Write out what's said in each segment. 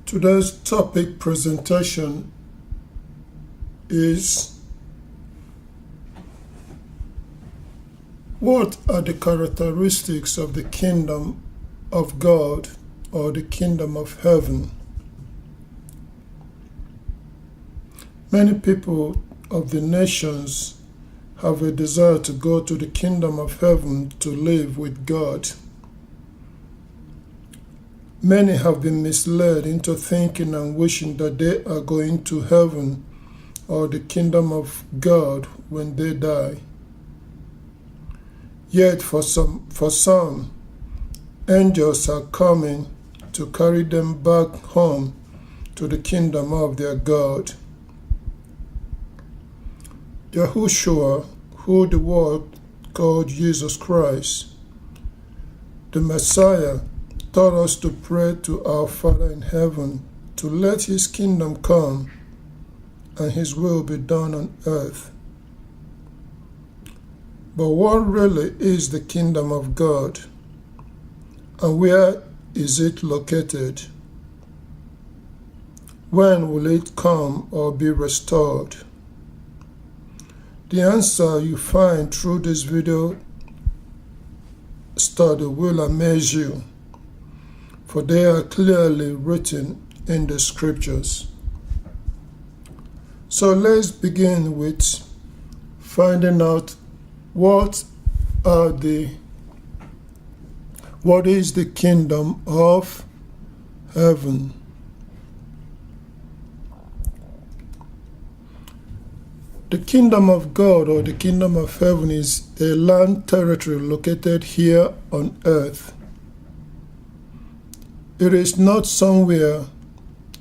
Today's topic presentation is what are the characteristics of the kingdom of God or the kingdom of heaven? Many people of the nations have a desire to go to the kingdom of heaven to live with God. Many have been misled into thinking and wishing that they are going to heaven or the kingdom of God when they die. Yet for some, angels are coming to carry them back home to the kingdom of their God. Yahushua, who the world called Jesus Christ, the Messiah, taught us to pray to our Father in heaven to let his kingdom come and his will be done on earth. But what really is the kingdom of God, and where is it located? When will it come or be restored? The answer you find through this video study will amaze you, for they are clearly written in the scriptures. So let's begin with finding out what is the kingdom of heaven. The kingdom of God or the kingdom of heaven is a land territory located here on earth. It is not somewhere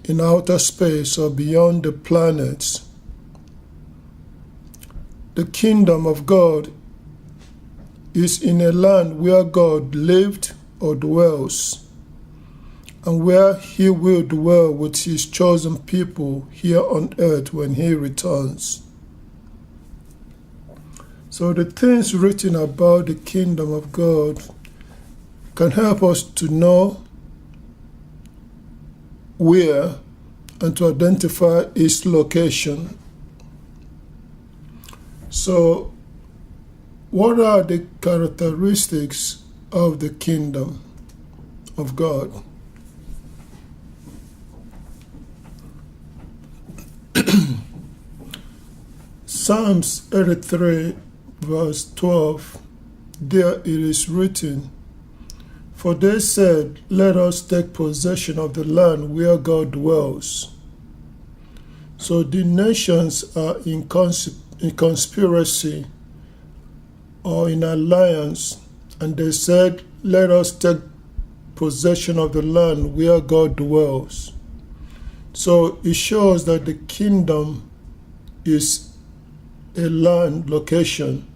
in outer space or beyond the planets. The kingdom of God is in a land where God lived or dwells, and where he will dwell with his chosen people here on earth when he returns. So the things written about the kingdom of God can help us to know where and to identify its location. So, what are the characteristics of the kingdom of God? Psalms 83 verse 12, there it is written, "For they said, let us take possession of the land where God dwells." So the nations are in conspiracy or in alliance, and they said, let us take possession of the land where God dwells. So it shows that the kingdom is a land location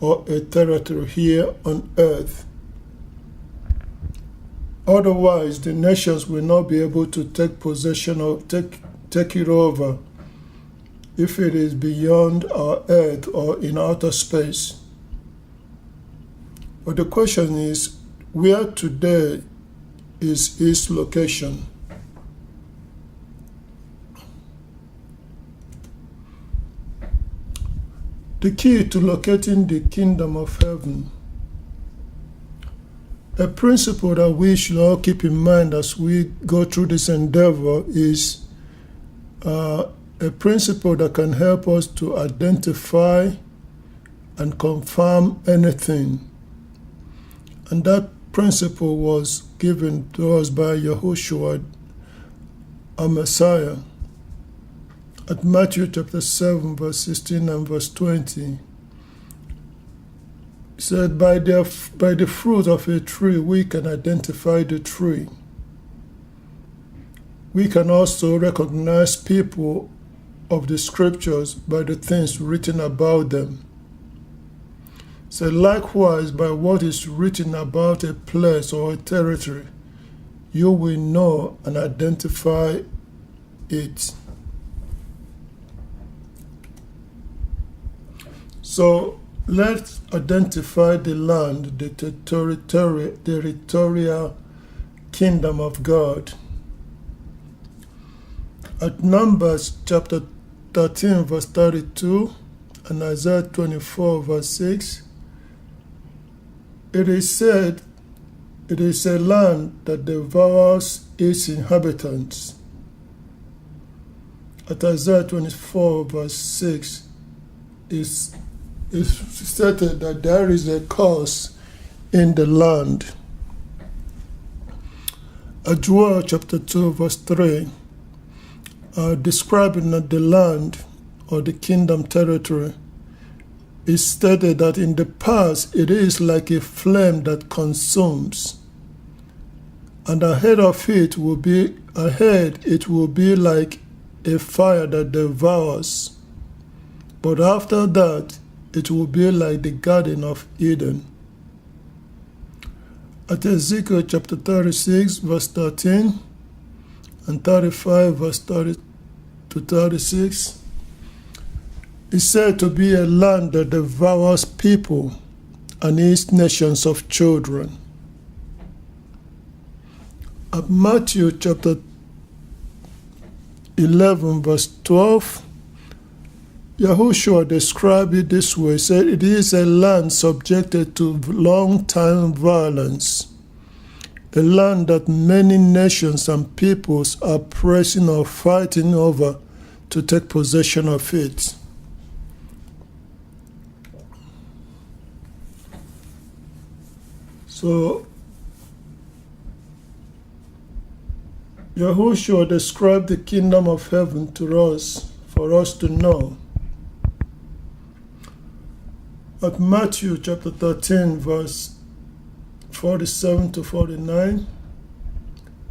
or a territory here on earth. Otherwise, the nations will not be able to take possession or take it over if it is beyond our earth or in outer space. But the question is, where today is its location? The key to locating the kingdom of heaven, a principle that we should all keep in mind as we go through this endeavor, is a principle that can help us to identify and confirm anything. And that principle was given to us by Yahushua, our Messiah, at Matthew chapter 7, verse 16 and verse 20. He said, by the fruit of a tree we can identify the tree. We can also recognize people of the scriptures by the things written about them. So likewise, by what is written about a place or a territory, you will know and identify it. So let's identify the land, the territorial kingdom of God. At Numbers chapter 13 verse 32 and Isaiah 24 verse 6, it is said, "It is a land that devours its inhabitants." At Isaiah 24 verse 6, it's stated that there is a curse in the land. At Joel chapter 2 verse 3, describing the land or the kingdom territory, it stated that in the past it is like a flame that consumes, and ahead it will be like a fire that devours, but after that it will be like the Garden of Eden. At Ezekiel chapter 36 verse 13 and 35 verse 30 to 36, is said to be a land that devours people and eats nations of children. At Matthew chapter 11 verse 12, Yahushua described it this way. He said, "It is a land subjected to long-time violence, a land that many nations and peoples are pressing or fighting over to take possession of it." So, Yahushua described the kingdom of heaven to us, for us to know. At Matthew chapter 13, verse 47 to 49,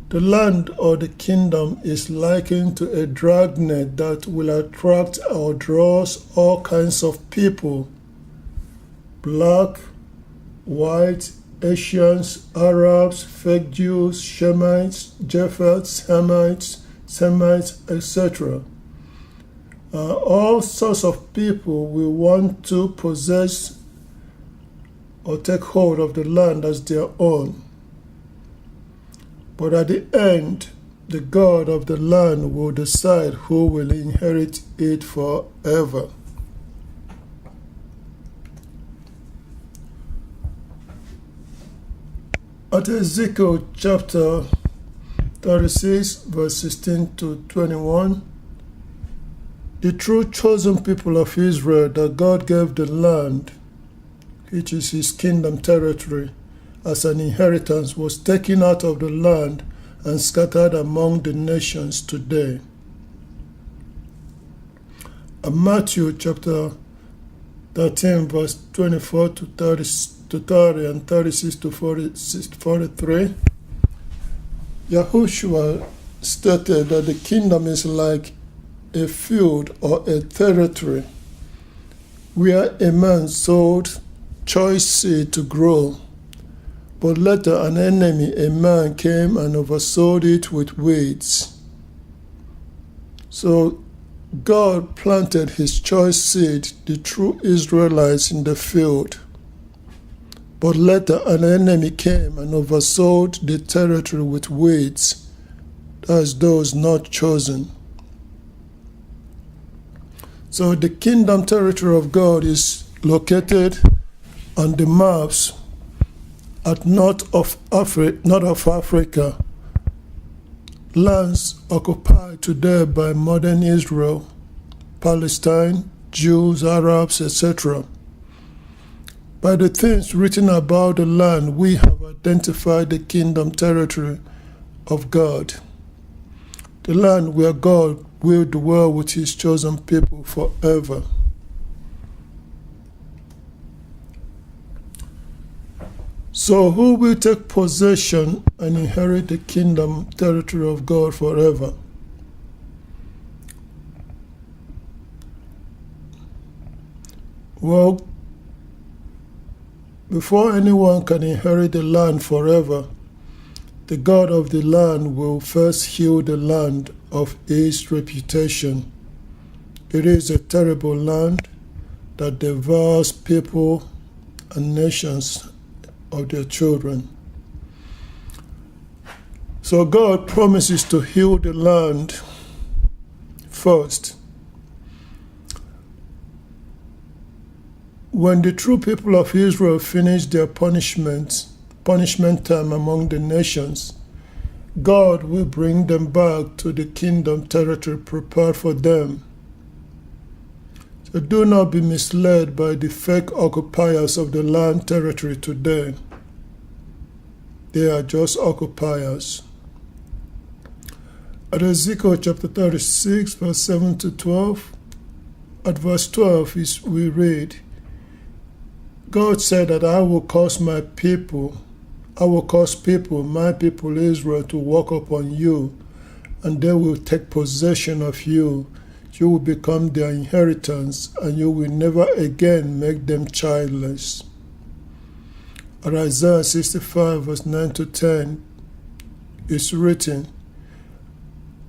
the land or the kingdom is likened to a dragnet that will attract or draws all kinds of people: black, white, Asians, Arabs, fake Jews, Shemites, Japhets, Hamites, Semites, etc. All sorts of people will want to possess or take hold of the land as their own. But at the end, the God of the land will decide who will inherit it forever. At Ezekiel chapter 36, verse 16 to 21, the true chosen people of Israel that God gave the land, which is his kingdom territory, as an inheritance, was taken out of the land and scattered among the nations today. At Matthew chapter 13, verse 24 to 30 and 36 to 43, Yahushua stated that the kingdom is like a field or a territory where a man sowed choice seed to grow, but later an enemy, a man, came and oversowed it with weeds. So God planted his choice seed, the true Israelites, in the field. But later an enemy came and oversowed the territory with weeds, as those not chosen. So the kingdom territory of God is located on the maps at north of Africa, lands occupied today by modern Israel, Palestine, Jews, Arabs, etc. By the things written about the land, we have identified the kingdom territory of God, the land where God will dwell with his chosen people forever. So who will take possession and inherit the kingdom territory of God forever? Well, before anyone can inherit the land forever, the God of the land will first heal the land of its reputation. It is a terrible land that devours people and nations of their children. So God promises to heal the land first. When the true people of Israel finish their punishment time among the nations, God will bring them back to the kingdom territory prepared for them. So do not be misled by the fake occupiers of the land territory today. They are just occupiers. At Ezekiel chapter 36, verse 7 to 12, at verse 12 we read, God said that I will cause my people, my people Israel, to walk upon you, and they will take possession of you. You will become their inheritance, and you will never again make them childless. At Isaiah 65, verse 9 to 10, it's written,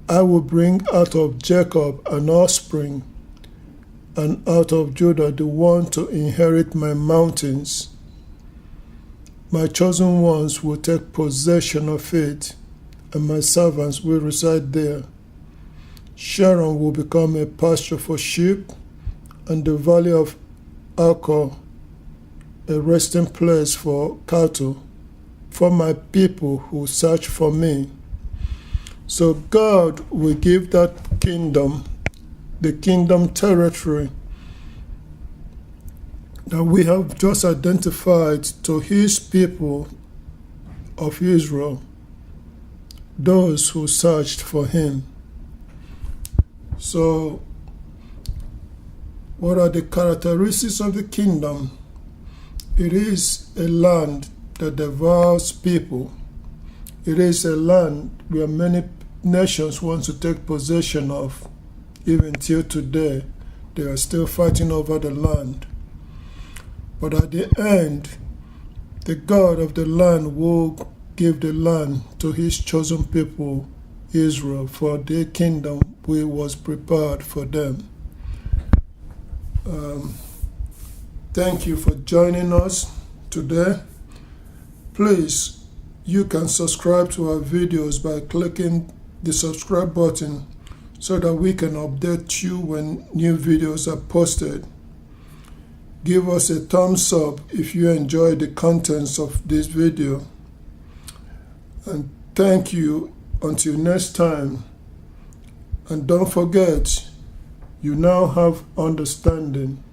I will bring out of Jacob an offspring, and out of Judah the one to inherit my mountains. My chosen ones will take possession of it, and my servants will reside there. Sharon will become a pasture for sheep, and the valley of Achor a resting place for cattle, for my people who search for me. So God will give that kingdom, the kingdom territory that we have just identified, to his people of Israel, those who searched for him. So, what are the characteristics of the kingdom? It is a land that devours people. It is a land where many nations want to take possession of. Even till today, they are still fighting over the land. But at the end, the God of the land will give the land to his chosen people, Israel, for their kingdom which was prepared for them. Thank you for joining us today. Please, you can subscribe to our videos by clicking the subscribe button so that we can update you when new videos are posted. Give us a thumbs up if you enjoy the contents of this video. And thank you until next time. And don't forget, you now have understanding.